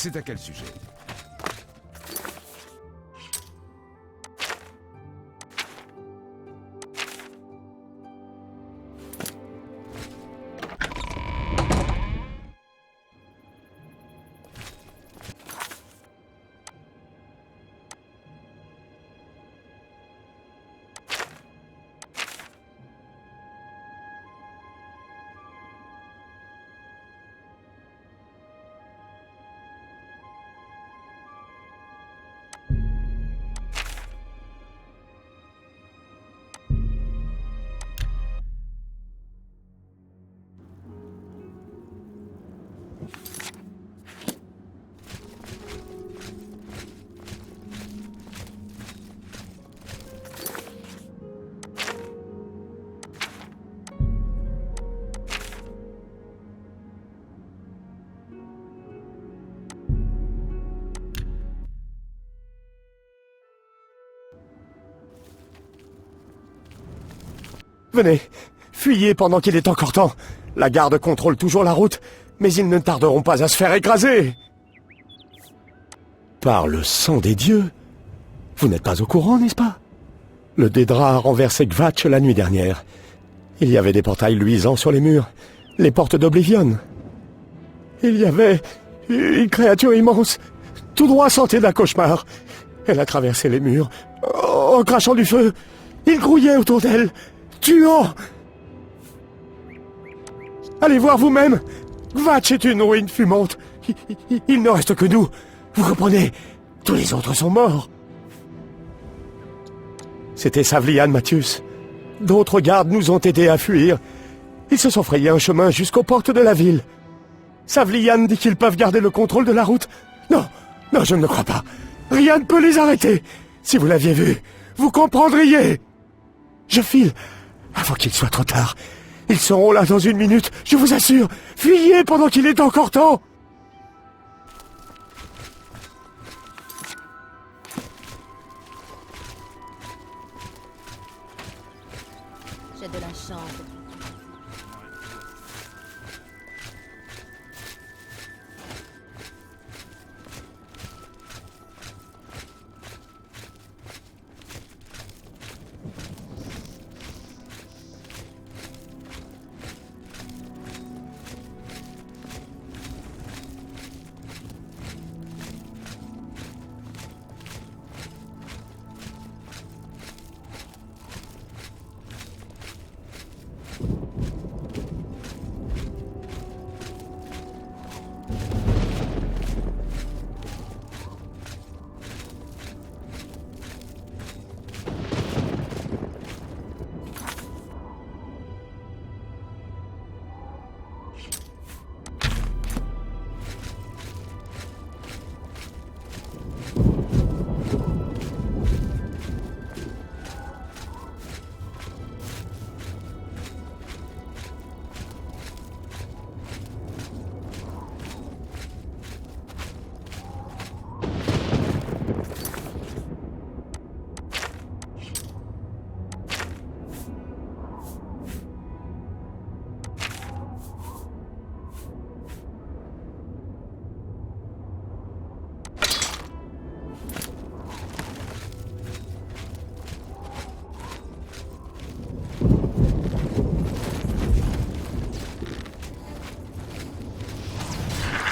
C'est à quel sujet? Venez, fuyez pendant qu'il est encore temps. La garde contrôle toujours la route, mais ils ne tarderont pas à se faire écraser. Par le sang des dieux, vous n'êtes pas au courant, n'est-ce pas? Le Dédra a renversé Kvatch la nuit dernière. Il y avait des portails luisants sur les murs, les portes d'Oblivion. Il y avait une créature immense, tout droit sortie d'un cauchemar. Elle a traversé les murs, en crachant du feu. Il grouillait autour d'elle, tuant. Allez voir vous-même. Kvatch est une ruine fumante. Il ne reste que nous. Vous comprenez? Tous les autres sont morts. C'était Savlian, Mathius. D'autres gardes nous ont aidés à fuir. Ils se sont frayés un chemin jusqu'aux portes de la ville. Savlian dit qu'ils peuvent garder le contrôle de la route. Non, non, je ne le crois pas. Rien ne peut les arrêter. Si vous l'aviez vu, vous comprendriez. Je file, avant qu'il soit trop tard. Ils seront là dans une minute, je vous assure. Fuyez pendant qu'il est encore temps. J'ai de la chance.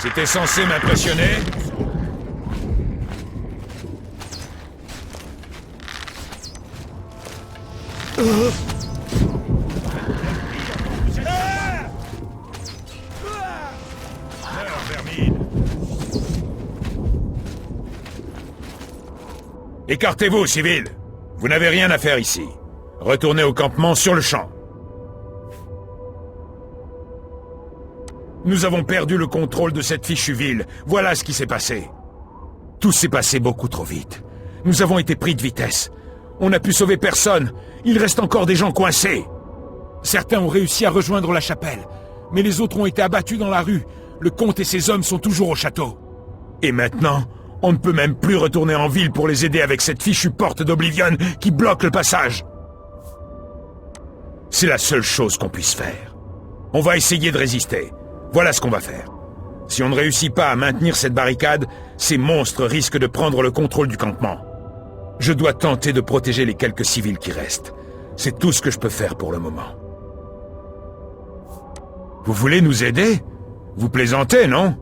C'était censé m'impressionner? Meurs, vermine! Écartez-vous, civils! Vous n'avez rien à faire ici. Retournez au campement sur le champ. Nous avons perdu le contrôle de cette fichue ville. Voilà ce qui s'est passé. Tout s'est passé beaucoup trop vite. Nous avons été pris de vitesse. On n'a pu sauver personne. Il reste encore des gens coincés. Certains ont réussi à rejoindre la chapelle, mais les autres ont été abattus dans la rue. Le comte et ses hommes sont toujours au château. Et maintenant, on ne peut même plus retourner en ville pour les aider avec cette fichue porte d'Oblivion qui bloque le passage. C'est la seule chose qu'on puisse faire. On va essayer de résister. Voilà ce qu'on va faire. Si on ne réussit pas à maintenir cette barricade, ces monstres risquent de prendre le contrôle du campement. Je dois tenter de protéger les quelques civils qui restent. C'est tout ce que je peux faire pour le moment. Vous voulez nous aider? Vous plaisantez, non?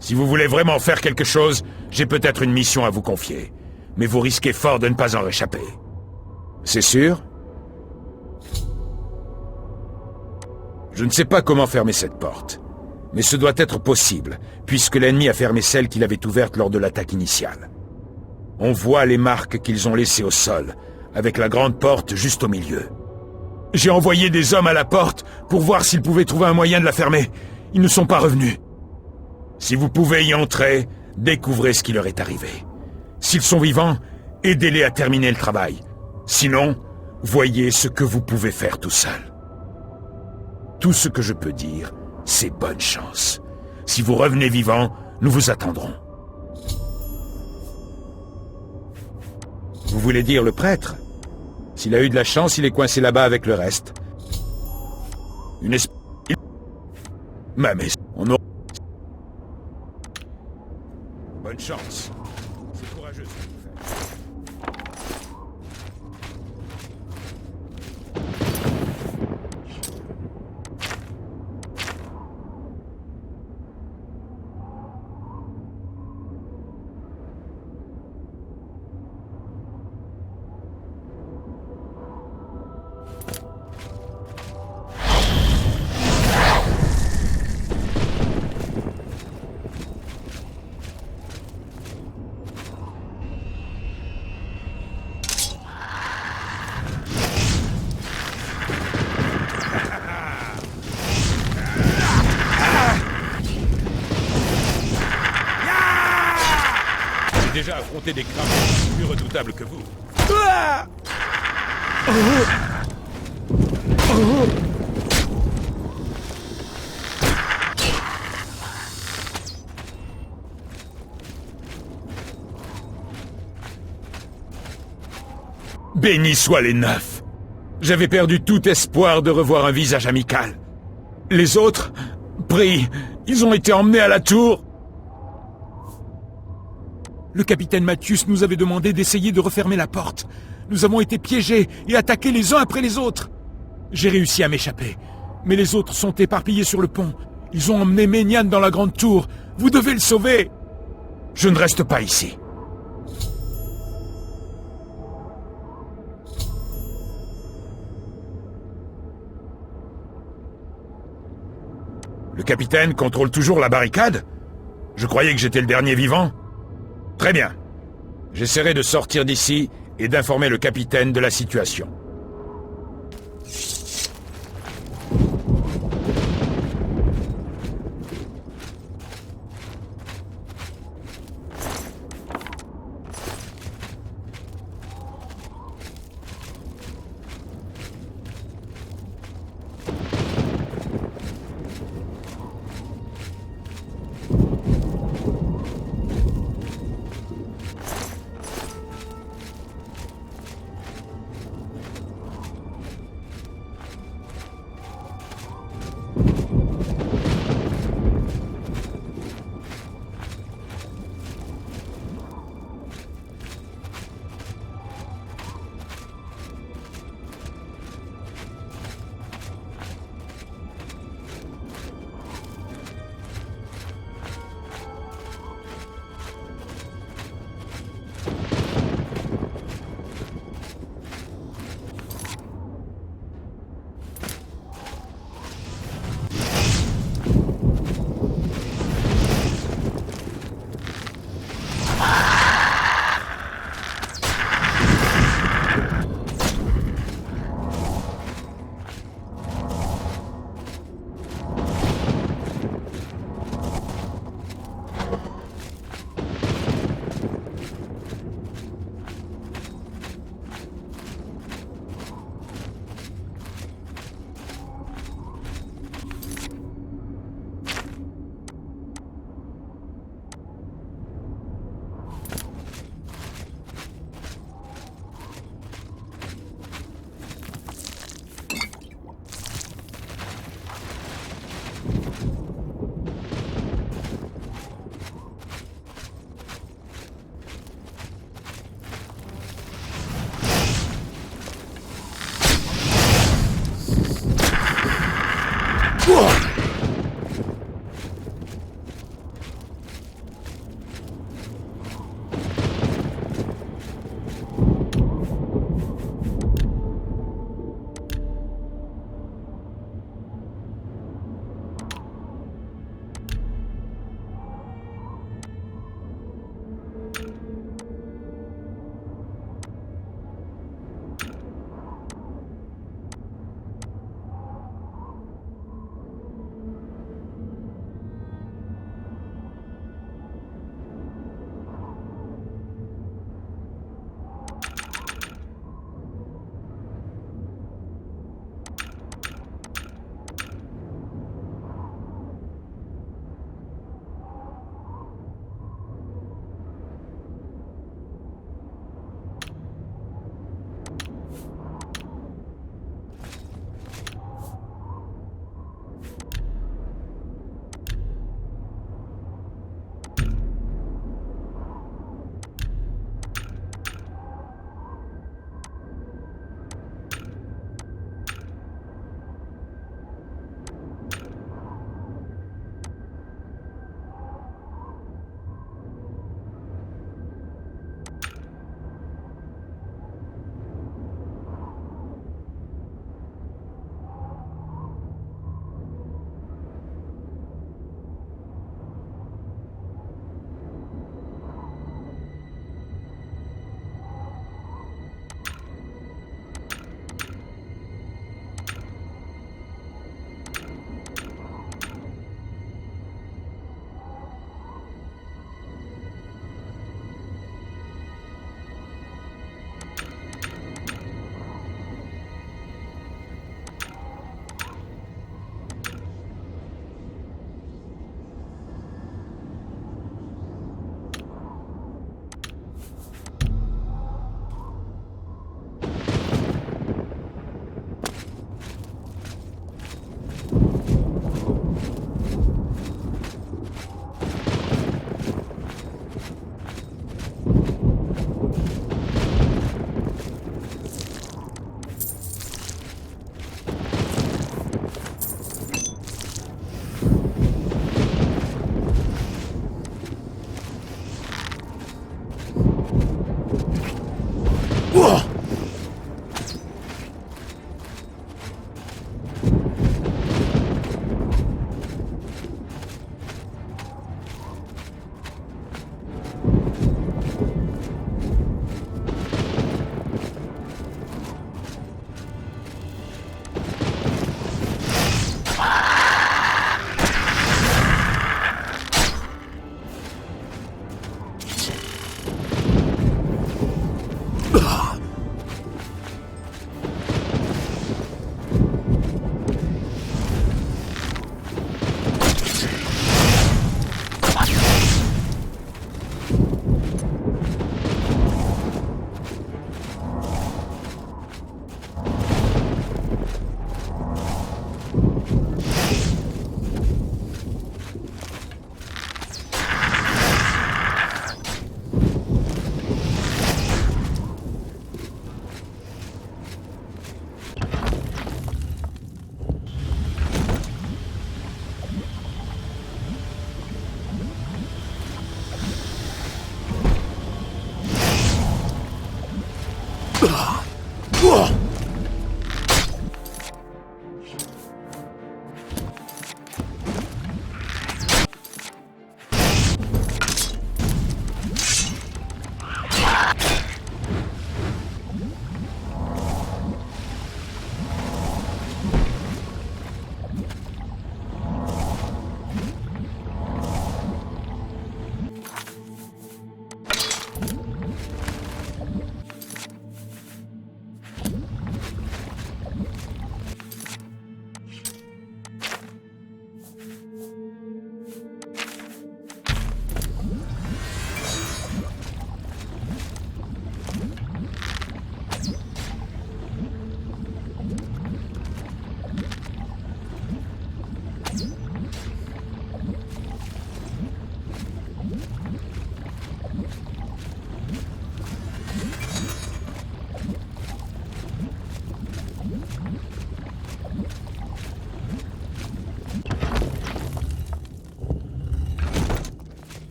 Si vous voulez vraiment faire quelque chose, j'ai peut-être une mission à vous confier. Mais vous risquez fort de ne pas en réchapper. C'est sûr? Je ne sais pas comment fermer cette porte. Mais ce doit être possible, puisque l'ennemi a fermé celle qu'il avait ouverte lors de l'attaque initiale. On voit les marques qu'ils ont laissées au sol, avec la grande porte juste au milieu. J'ai envoyé des hommes à la porte pour voir s'ils pouvaient trouver un moyen de la fermer. Ils ne sont pas revenus. Si vous pouvez y entrer, découvrez ce qui leur est arrivé. S'ils sont vivants, aidez-les à terminer le travail. Sinon, voyez ce que vous pouvez faire tout seul. Tout ce que je peux dire, c'est bonne chance. Si vous revenez vivant, nous vous attendrons. Vous voulez dire le prêtre? S'il a eu de la chance, il est coincé là-bas avec le reste. Mais on aura... Bonne chance. C'est courageux ce que vous faites. J'ai déjà affronté des crabes plus redoutables que vous. Bénis soient les neufs. J'avais perdu tout espoir de revoir un visage amical. Les autres, pris, ils ont été emmenés à la tour. Le capitaine Mathius nous avait demandé d'essayer de refermer la porte. Nous avons été piégés et attaqués les uns après les autres. J'ai réussi à m'échapper, mais les autres sont éparpillés sur le pont. Ils ont emmené Ménian dans la grande tour. Vous devez le sauver. Je ne reste pas ici. Le capitaine contrôle toujours la barricade? Je croyais que j'étais le dernier vivant. Très bien. J'essaierai de sortir d'ici et d'informer le capitaine de la situation.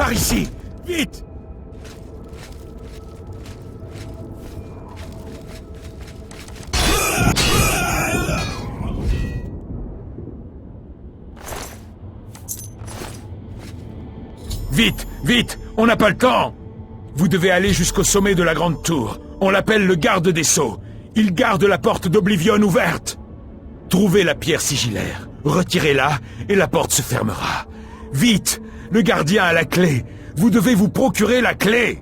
Par ici! Vite! Vite, vite, on n'a pas le temps! Vous devez aller jusqu'au sommet de la grande tour. On l'appelle le garde des sceaux. Il garde la porte d'Oblivion ouverte. Trouvez la pierre sigillaire, retirez-la et la porte se fermera. Vite, le gardien a la clé. Vous devez vous procurer la clé.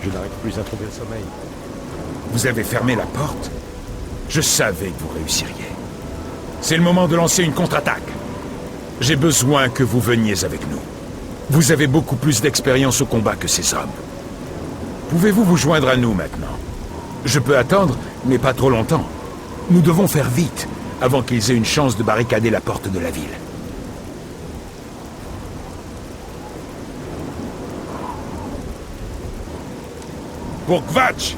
Je n'arrive plus à trouver le sommeil. Vous avez fermé la porte? Je savais que vous réussiriez. C'est le moment de lancer une contre-attaque. J'ai besoin que vous veniez avec nous. Vous avez beaucoup plus d'expérience au combat que ces hommes. Pouvez-vous vous joindre à nous maintenant? Je peux attendre, mais pas trop longtemps. Nous devons faire vite, avant qu'ils aient une chance de barricader la porte de la ville. Pour Kvatch!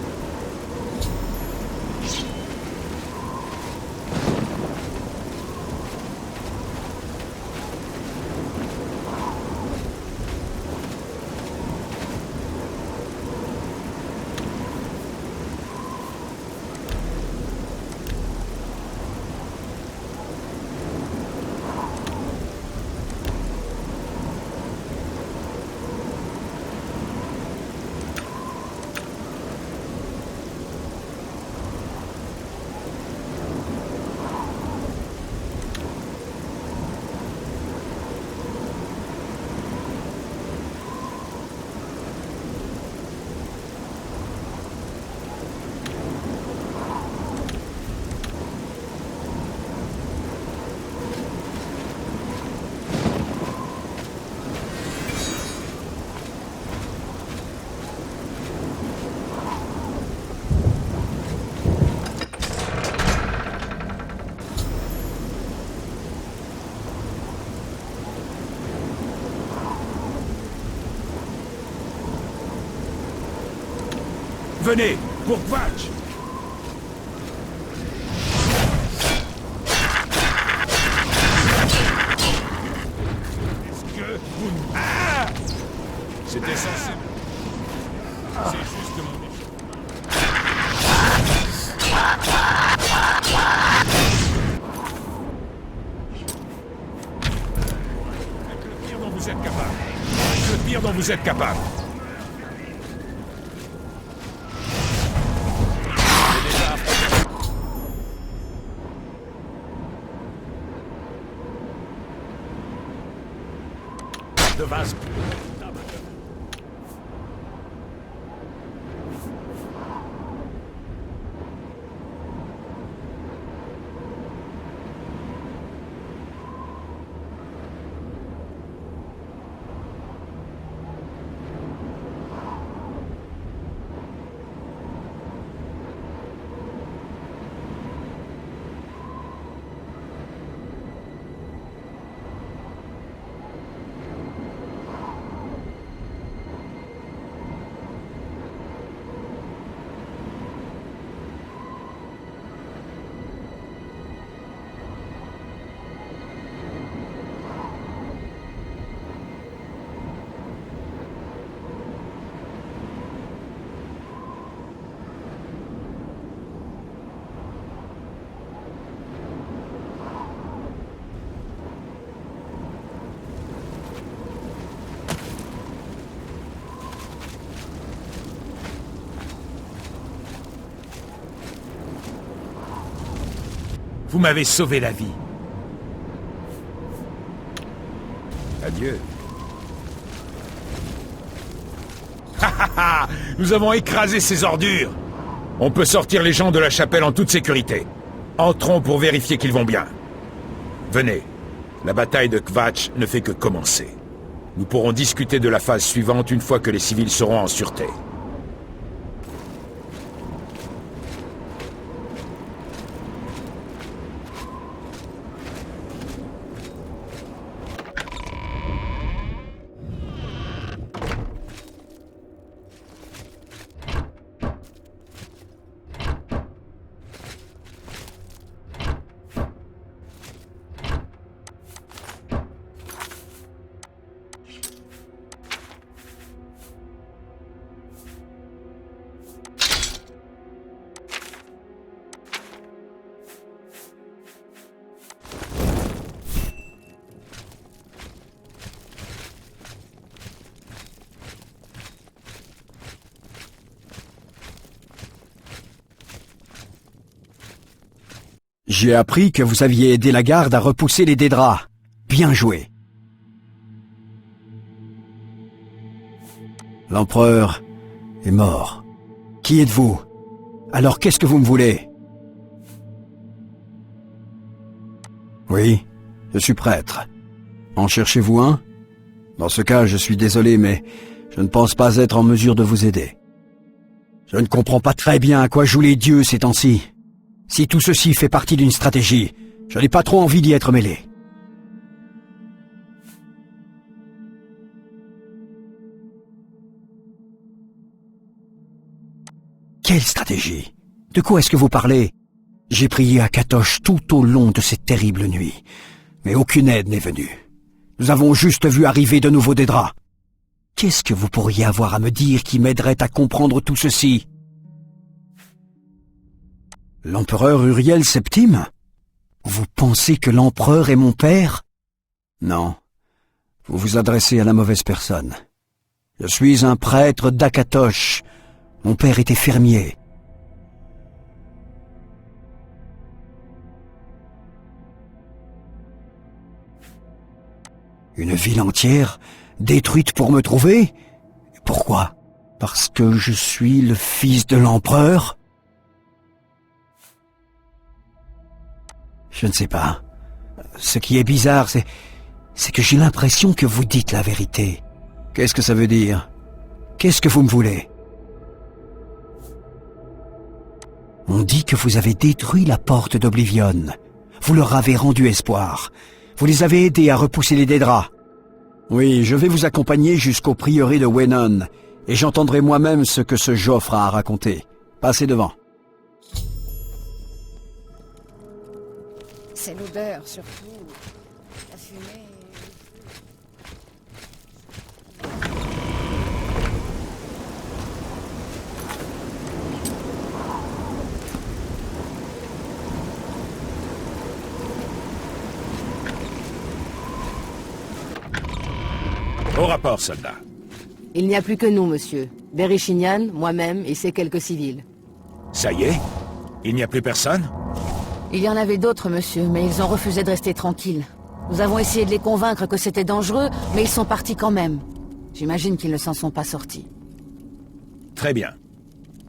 Venez, pour Kvatch! Est-ce que vous... Ah! C'était censé... C'est juste mon échec. Faites le pire dont vous êtes capable. Faites le pire dont vous êtes capable. De vase. Vous m'avez sauvé la vie. Adieu. Nous avons écrasé ces ordures. On peut sortir les gens de la chapelle en toute sécurité. Entrons pour vérifier qu'ils vont bien. Venez. La bataille de Kvatch ne fait que commencer. Nous pourrons discuter de la phase suivante une fois que les civils seront en sûreté. J'ai appris que vous aviez aidé la garde à repousser les Dédras. Bien joué. L'empereur est mort. Qui êtes-vous? Alors qu'est-ce que vous me voulez? Oui, je suis prêtre. En cherchez-vous un? Dans ce cas, je suis désolé, mais je ne pense pas être en mesure de vous aider. Je ne comprends pas très bien à quoi jouent les dieux ces temps-ci. Si tout ceci fait partie d'une stratégie, je n'ai pas trop envie d'y être mêlé. Quelle stratégie? De quoi est-ce que vous parlez? J'ai prié à Katoche tout au long de cette terrible nuit, mais aucune aide n'est venue. Nous avons juste vu arriver de nouveau des draps. Qu'est-ce que vous pourriez avoir à me dire qui m'aiderait à comprendre tout ceci? L'empereur Uriel Septime? Vous pensez que l'empereur est mon père? Non, vous vous adressez à la mauvaise personne. Je suis un prêtre d'Akatosh. Mon père était fermier. Une ville entière, détruite pour me trouver? Pourquoi? Parce que je suis le fils de l'empereur? Je ne sais pas. Ce qui est bizarre, c'est que j'ai l'impression que vous dites la vérité. Qu'est-ce que ça veut dire? Qu'est-ce que vous me voulez? On dit que vous avez détruit la porte d'Oblivion. Vous leur avez rendu espoir. Vous les avez aidés à repousser les Dédras. Oui, je vais vous accompagner jusqu'au prieuré de Wenon, et j'entendrai moi-même ce que ce Joffre a à raconter. Passez devant. C'est l'odeur, surtout. La fumée... Au rapport, soldat. Il n'y a plus que nous, monsieur. Berishinian, moi-même et ces quelques civils. Ça y est? Il n'y a plus personne? Il y en avait d'autres, monsieur, mais ils ont refusé de rester tranquilles. Nous avons essayé de les convaincre que c'était dangereux, mais ils sont partis quand même. J'imagine qu'ils ne s'en sont pas sortis. Très bien.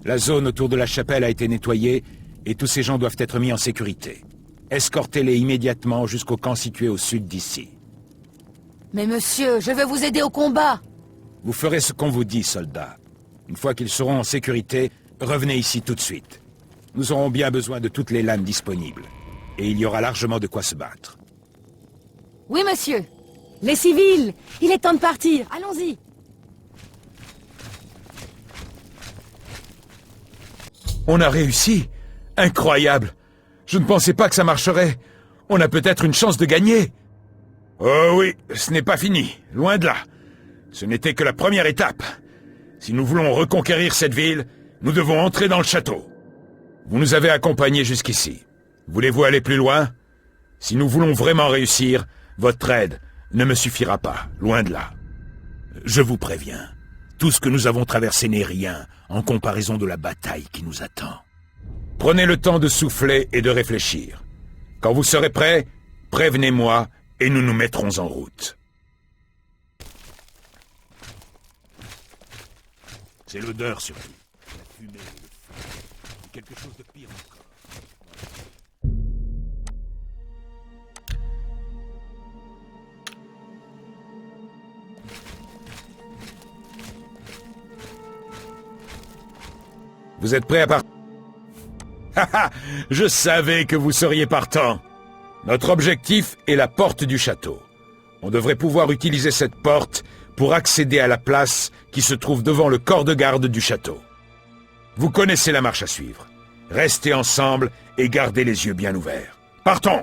La zone autour de la chapelle a été nettoyée et tous ces gens doivent être mis en sécurité. Escortez-les immédiatement jusqu'au camp situé au sud d'ici. Mais monsieur, je veux vous aider au combat! Vous ferez ce qu'on vous dit, soldats. Une fois qu'ils seront en sécurité, revenez ici tout de suite. Nous aurons bien besoin de toutes les lames disponibles. Et il y aura largement de quoi se battre. Oui, monsieur! Les civils! Il est temps de partir! Allons-y! On a réussi! Incroyable! Je ne pensais pas que ça marcherait. On a peut-être une chance de gagner. Oh oui, ce n'est pas fini. Loin de là. Ce n'était que la première étape. Si nous voulons reconquérir cette ville, nous devons entrer dans le château. Vous nous avez accompagnés jusqu'ici. Voulez-vous aller plus loin? Si nous voulons vraiment réussir, votre aide ne me suffira pas, loin de là. Je vous préviens, tout ce que nous avons traversé n'est rien en comparaison de la bataille qui nous attend. Prenez le temps de souffler et de réfléchir. Quand vous serez prêts, prévenez-moi et nous nous mettrons en route. C'est l'odeur surtout. La fumée et le feu. Quelque chose de pire encore. Vous êtes prêts à partir? Haha, je savais que vous seriez partant. Notre objectif est la porte du château. On devrait pouvoir utiliser cette porte pour accéder à la place qui se trouve devant le corps de garde du château. Vous connaissez la marche à suivre. Restez ensemble et gardez les yeux bien ouverts. Partons!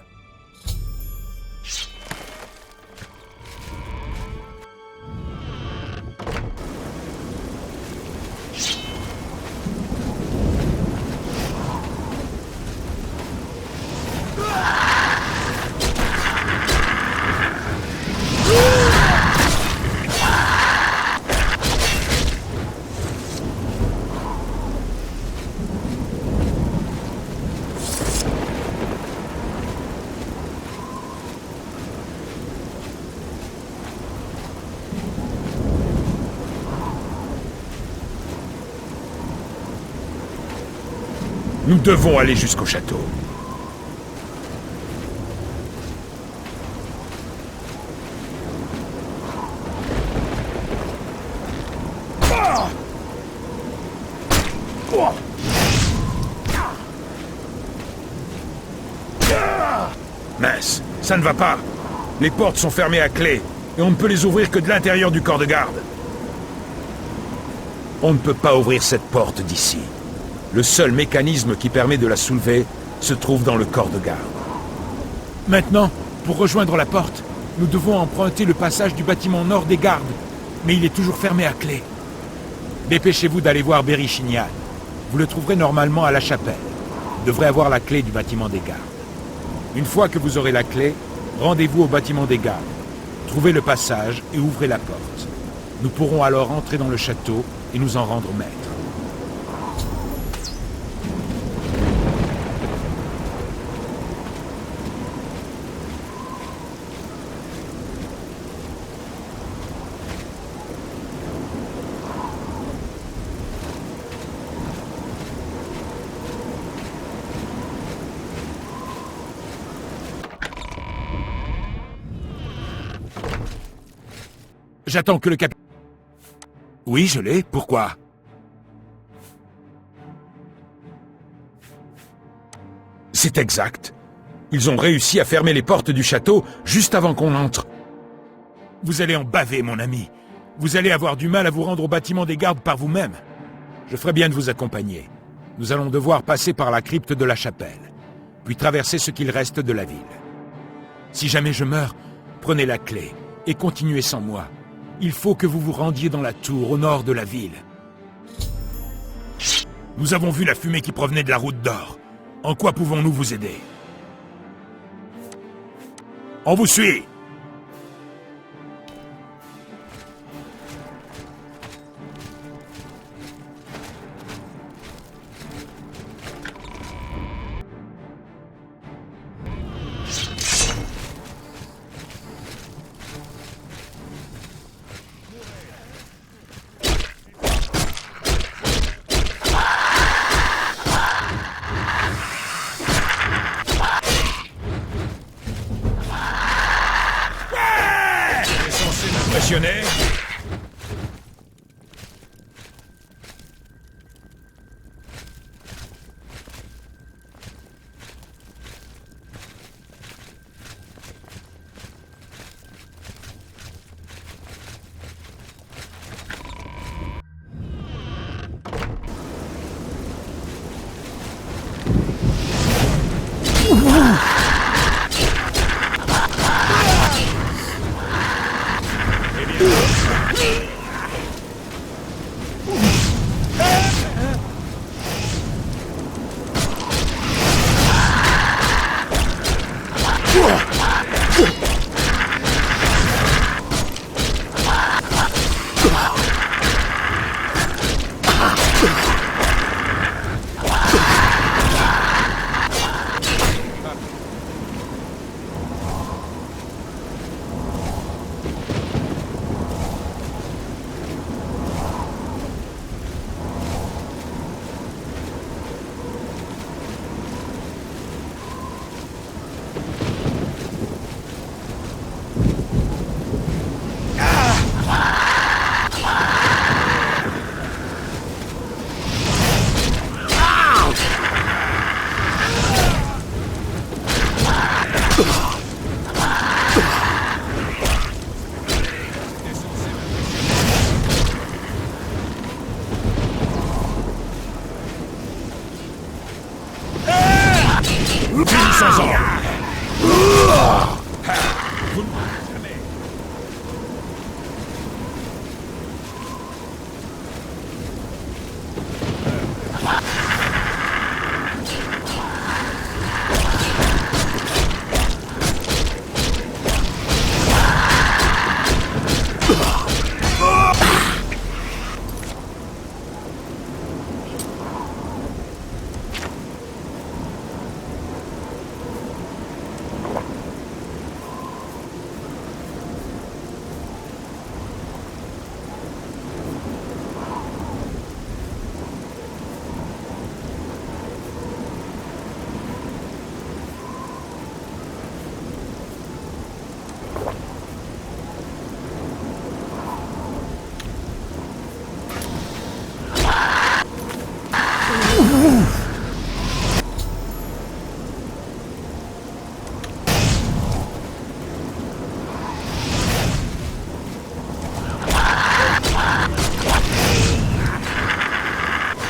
Nous devons aller jusqu'au château. Mince, ça ne va pas. Les portes sont fermées à clé, et on ne peut les ouvrir que de l'intérieur du corps de garde. On ne peut pas ouvrir cette porte d'ici. Le seul mécanisme qui permet de la soulever se trouve dans le corps de garde. Maintenant, pour rejoindre la porte, nous devons emprunter le passage du bâtiment nord des gardes, mais il est toujours fermé à clé. Dépêchez-vous d'aller voir Berry-Chignan. Vous le trouverez normalement à la chapelle. Vous devrez avoir la clé du bâtiment des gardes. Une fois que vous aurez la clé, rendez-vous au bâtiment des gardes. Trouvez le passage et ouvrez la porte. Nous pourrons alors entrer dans le château et nous en rendre maîtres. J'attends que le capitaine... Oui, je l'ai. Pourquoi? C'est exact. Ils ont réussi à fermer les portes du château juste avant qu'on entre. Vous allez en baver, mon ami. Vous allez avoir du mal à vous rendre au bâtiment des gardes par vous-même. Je ferai bien de vous accompagner. Nous allons devoir passer par la crypte de la chapelle, puis traverser ce qu'il reste de la ville. Si jamais je meurs, prenez la clé et continuez sans moi. Il faut que vous vous rendiez dans la tour au nord de la ville. Nous avons vu la fumée qui provenait de la route d'or. En quoi pouvons-nous vous aider? On vous suit! Impressionné? Sans ordre.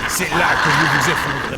C'est là que vous vous effondrez.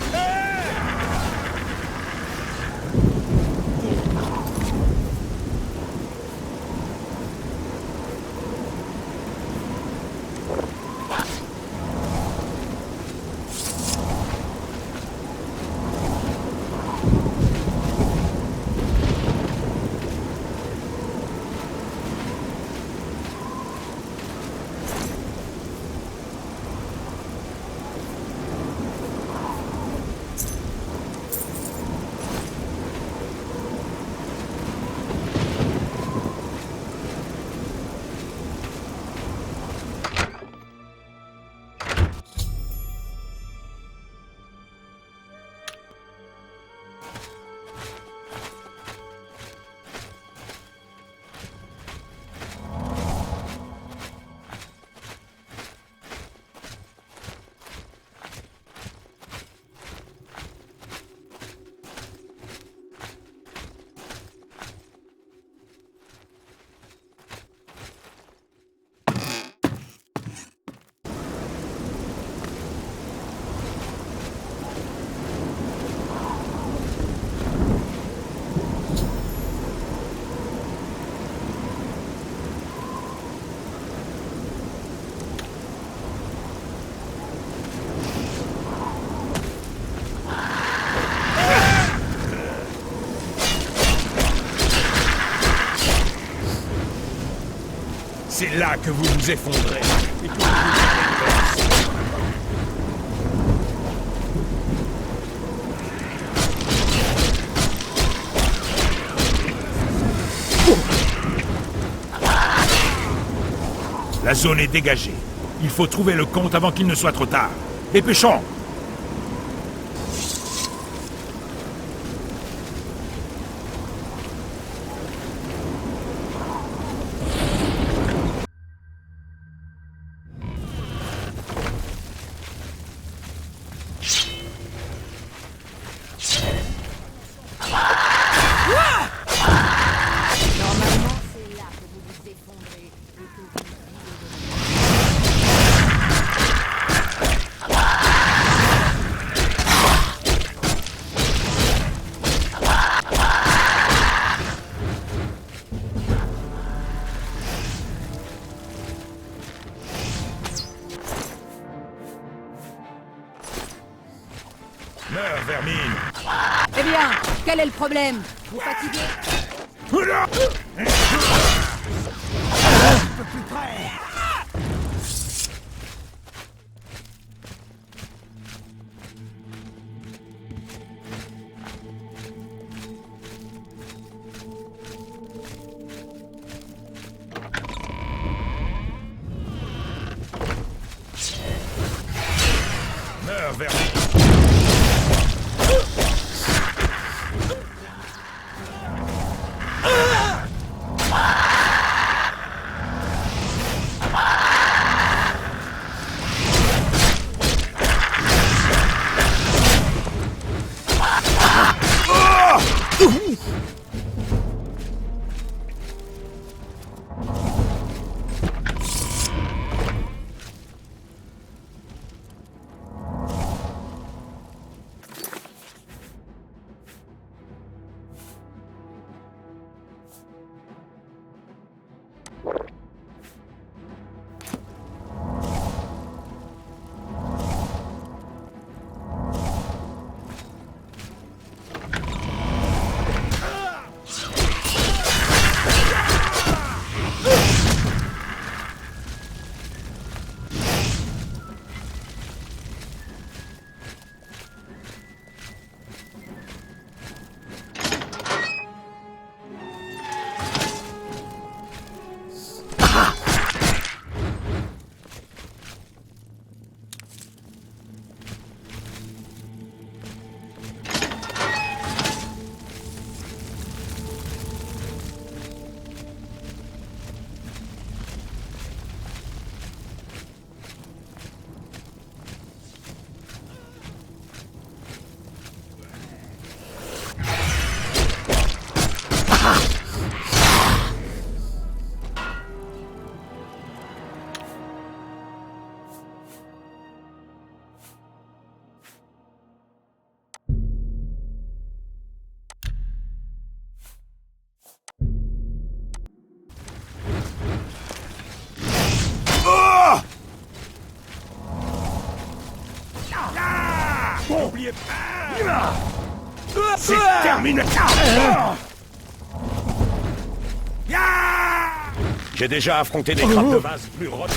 C'est là que vous vous effondrez. Et que vous La zone est dégagée. Il faut trouver le comte avant qu'il ne soit trop tard. Dépêchons! Normalement, c'est là que vous vous effondrez et que vous Meurs, vermine! Eh bien, quel est le problème? Vous fatiguez? Meurs, vermine! N'oubliez pas. C'est terminé. J'ai déjà affronté des crabes de vase plus roches.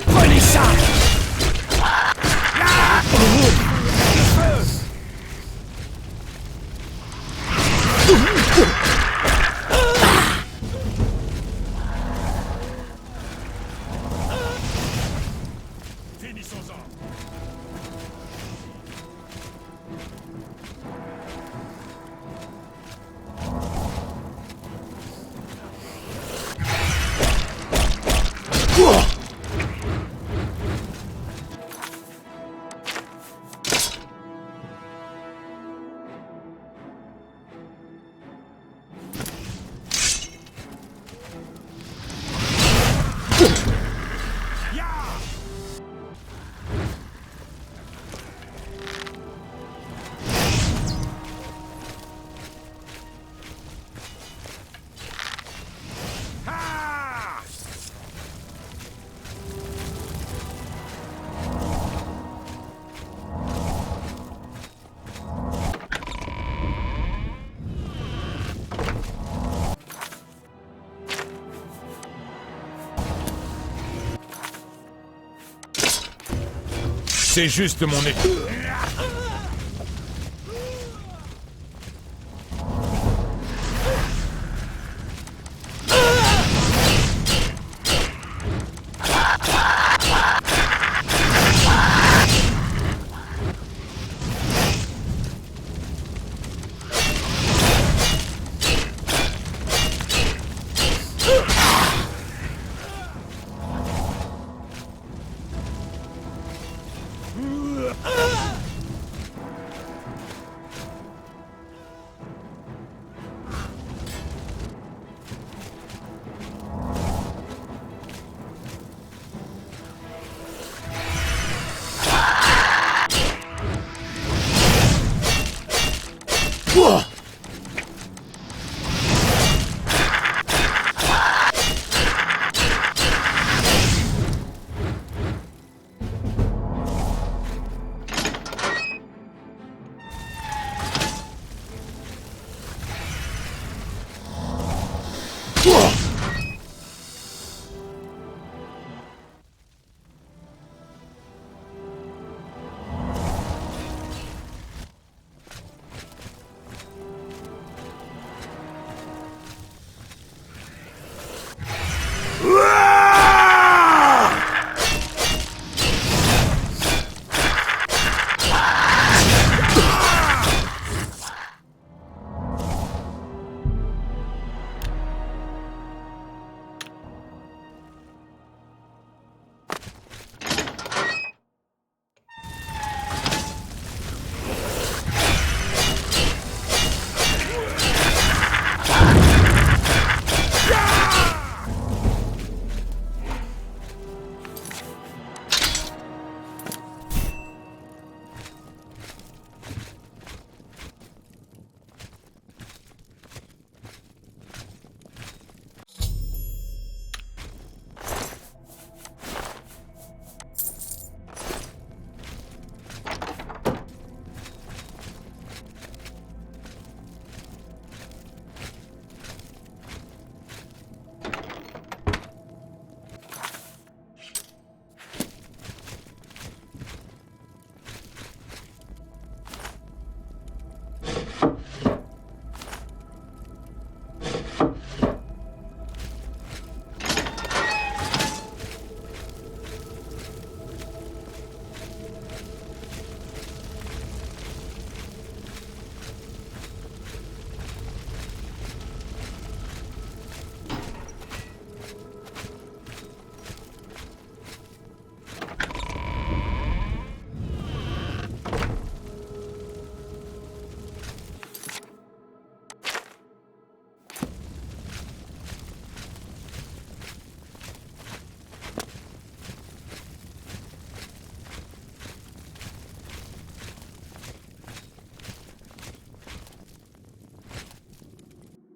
Prenez ça. Finissons-en. C'est juste mon épée.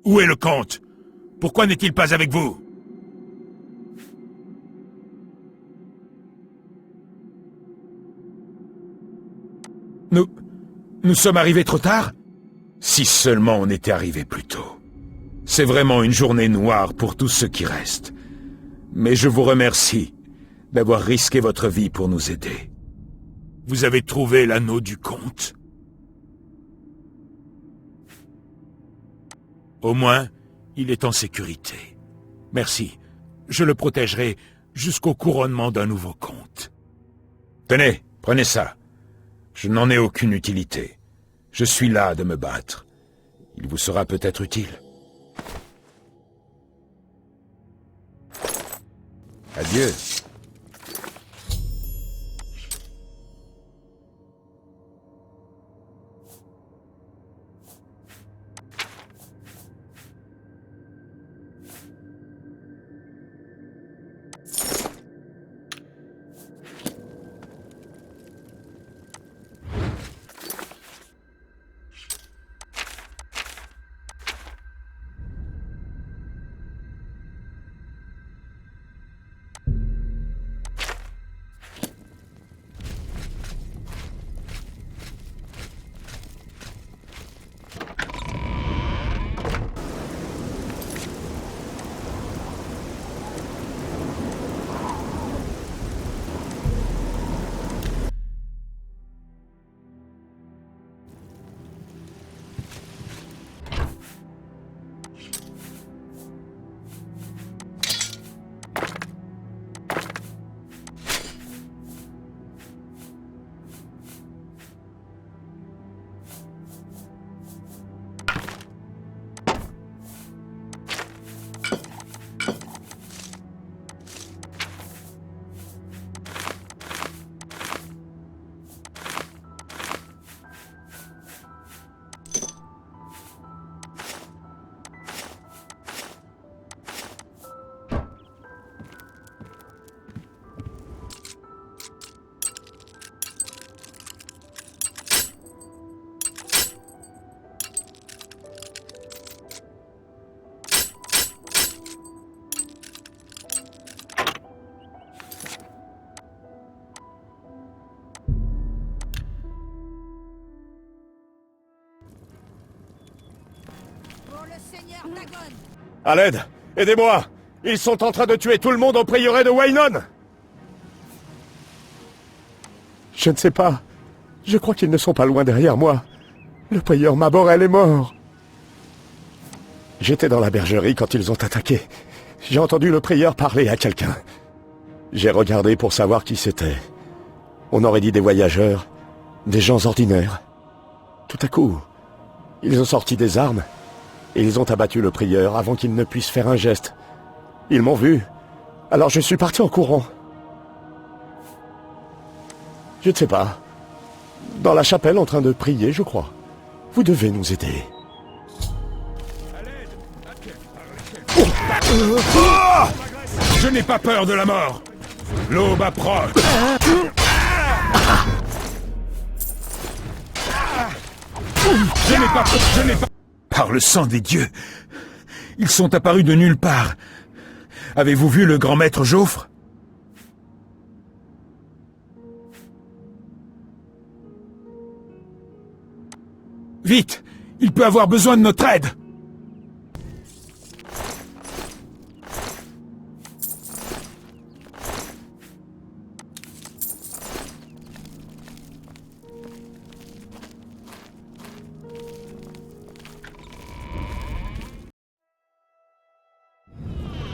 Où est le comte? Pourquoi n'est-il pas avec vous? Nous sommes arrivés trop tard? Si seulement on était arrivé plus tôt. C'est vraiment une journée noire pour tous ceux qui restent. Mais je vous remercie d'avoir risqué votre vie pour nous aider. Vous avez trouvé l'anneau du comte? Au moins, il est en sécurité. Merci. Je le protégerai jusqu'au couronnement d'un nouveau comte. Tenez, prenez ça. Je n'en ai aucune utilité. Je suis là de me battre. Il vous sera peut-être utile. Adieu. À l'aide! Aidez-moi! Ils sont en train de tuer tout le monde au prieuré de Waynon! Je ne sais pas. Je crois qu'ils ne sont pas loin derrière moi. Le prieur Maborel est mort. J'étais dans la bergerie quand ils ont attaqué. J'ai entendu le prieur parler à quelqu'un. J'ai regardé pour savoir qui c'était. On aurait dit des voyageurs, des gens ordinaires. Tout à coup, ils ont sorti des armes et ils ont abattu le prieur avant qu'il ne puisse faire un geste. Ils m'ont vu, alors je suis parti en courant. Je ne sais pas. Dans la chapelle en train de prier, je crois. Vous devez nous aider. Je n'ai pas peur de la mort. L'aube approche. Je n'ai pas... Par le sang des dieux, ils sont apparus de nulle part. Avez-vous vu le grand maître Jaufre? Vite! Il peut avoir besoin de notre aide!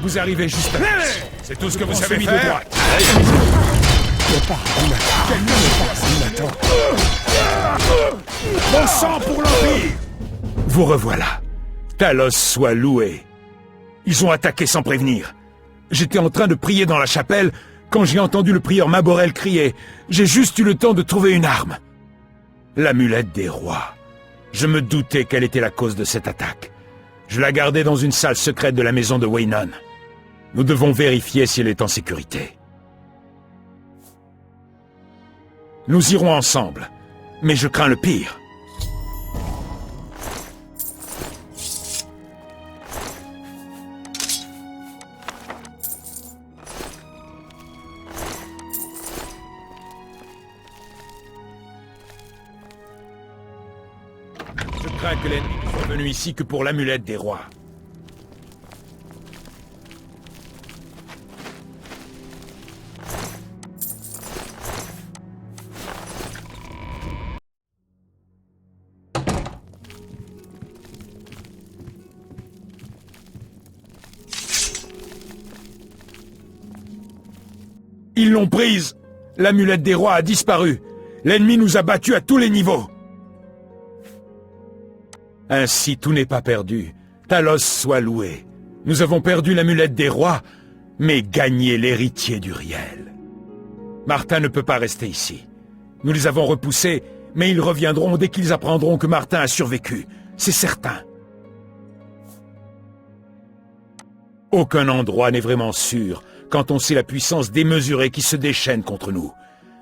Vous arrivez juste à temps. C'est tout ce que vous savez faire. Bon sang pour l'Empire! Vous revoilà. Talos soit loué. Ils ont attaqué sans prévenir. J'étais en train de prier dans la chapelle quand j'ai entendu le prieur Maborel crier. J'ai juste eu le temps de trouver une arme. L'amulette des rois. Je me doutais quelle était la cause de cette attaque. Je la gardais dans une salle secrète de la maison de Waynon. Nous devons vérifier si elle est en sécurité. Nous irons ensemble, mais je crains le pire. que l'ennemi ne soit venu ici que pour l'amulette des rois. Ils l'ont prise! L'amulette des rois a disparu! L'ennemi nous a battus à tous les niveaux! Ainsi, tout n'est pas perdu. Talos soit loué. Nous avons perdu l'amulette des rois, mais gagné l'héritier d'Uriel. Martin ne peut pas rester ici. Nous les avons repoussés, mais ils reviendront dès qu'ils apprendront que Martin a survécu. C'est certain. Aucun endroit n'est vraiment sûr quand on sait la puissance démesurée qui se déchaîne contre nous.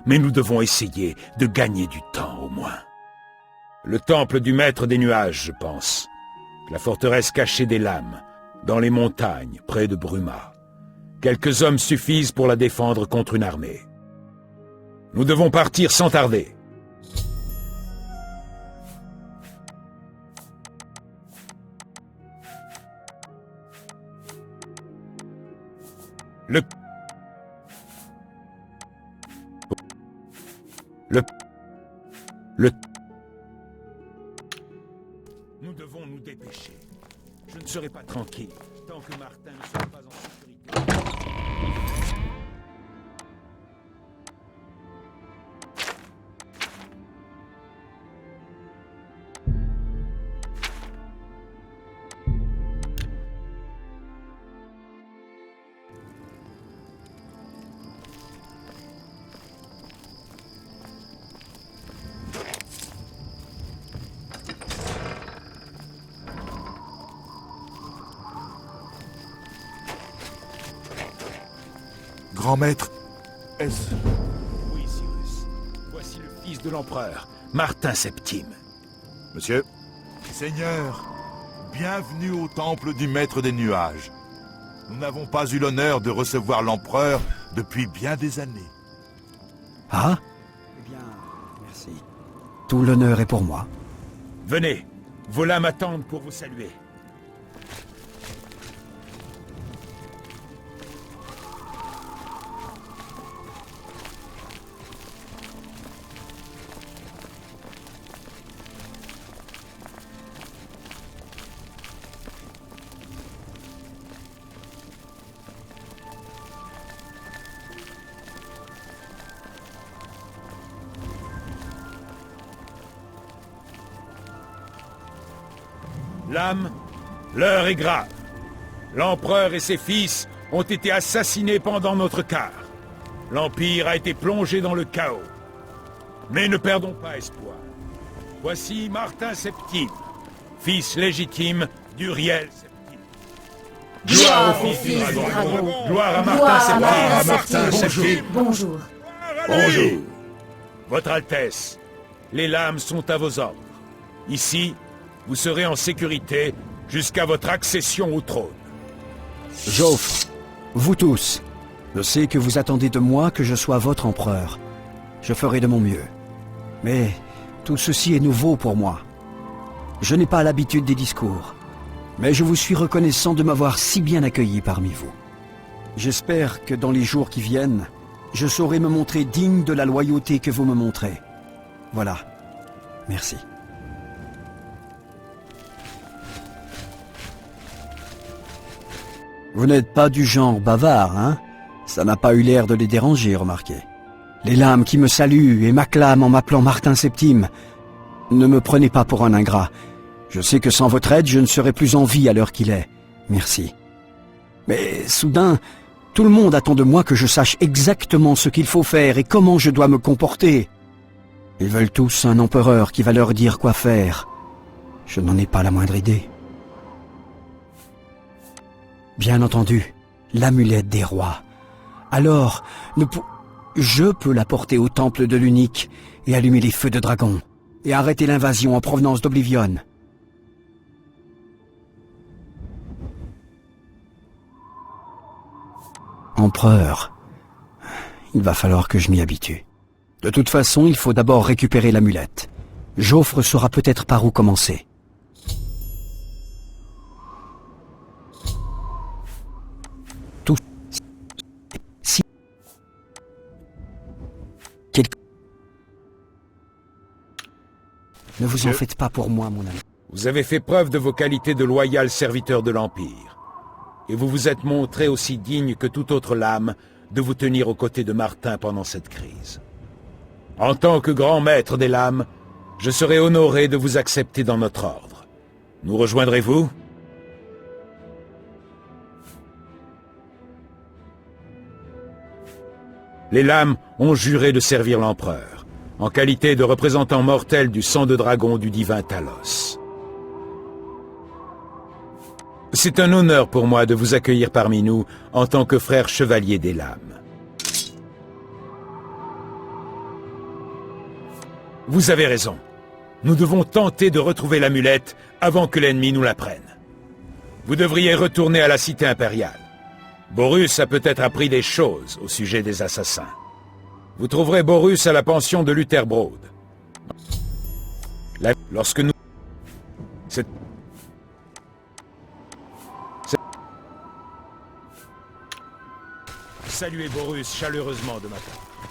Mais nous devons essayer de gagner du temps au moins. Le temple du maître des nuages, je pense. La forteresse cachée des lames, dans les montagnes, près de Bruma. Quelques hommes suffisent pour la défendre contre une armée. Nous devons partir sans tarder. Le... Nous devons nous dépêcher. Je ne serai pas tranquille tant que Martin ne sera pas en sécurité. Grand maître, est-ce... Oui, Cyrus. Voici le fils de l'empereur, Martin Septime. Monsieur? Seigneur, bienvenue au temple du maître des nuages. Nous n'avons pas eu l'honneur de recevoir l'empereur depuis bien des années. Ah? Eh bien, merci. Tout l'honneur est pour moi. Venez, vos lames m'attendent pour vous saluer. L'âme, l'heure est grave. L'empereur et ses fils ont été assassinés pendant notre quart. L'Empire a été plongé dans le chaos. Mais ne perdons pas espoir. Voici Martin Septime, fils légitime d'Uriel Septime. Gloire au fils du dragon. Gloire à Martin Septime. Bonjour. Bonjour. Votre Altesse, les lames sont à vos ordres. Ici, vous serez en sécurité jusqu'à votre accession au trône. Joffre, vous tous, je sais que vous attendez de moi que je sois votre empereur. Je ferai de mon mieux. Mais tout ceci est nouveau pour moi. Je n'ai pas l'habitude des discours, mais je vous suis reconnaissant de m'avoir si bien accueilli parmi vous. J'espère que dans les jours qui viennent, je saurai me montrer digne de la loyauté que vous me montrez. Voilà. Merci. Vous n'êtes pas du genre bavard, hein? Ça n'a pas eu l'air de les déranger, remarquez. Les lames qui me saluent et m'acclament en m'appelant Martin Septime. Ne me prenez pas pour un ingrat. Je sais que sans votre aide, je ne serai plus en vie à l'heure qu'il est. Merci. Mais soudain, tout le monde attend de moi que je sache exactement ce qu'il faut faire et comment je dois me comporter. Ils veulent tous un empereur qui va leur dire quoi faire. Je n'en ai pas la moindre idée. Bien entendu, l'amulette des rois. Alors, je peux la porter au temple de l'Unique et allumer les feux de dragon et arrêter l'invasion en provenance d'Oblivion. Empereur, il va falloir que je m'y habitue. De toute façon, il faut d'abord récupérer l'amulette. Joffre saura peut-être par où commencer. vous en faites pas pour moi, mon ami. Vous avez fait preuve de vos qualités de loyal serviteur de l'Empire. Et vous vous êtes montré aussi digne que toute autre lame de vous tenir aux côtés de Martin pendant cette crise. En tant que grand maître des lames, je serai honoré de vous accepter dans notre ordre. Nous rejoindrez-vous ? Les lames ont juré de servir l'empereur, en qualité de représentant mortel du sang de dragon du divin Talos. C'est un honneur pour moi de vous accueillir parmi nous en tant que frère chevalier des lames. Vous avez raison. Nous devons tenter de retrouver l'amulette avant que l'ennemi nous la prenne. Vous devriez retourner à la cité impériale. Borus a peut-être appris des choses au sujet des assassins. Vous trouverez Borus à la pension de Lutherbrode. Lorsque nous... Saluez Borus chaleureusement de ma part.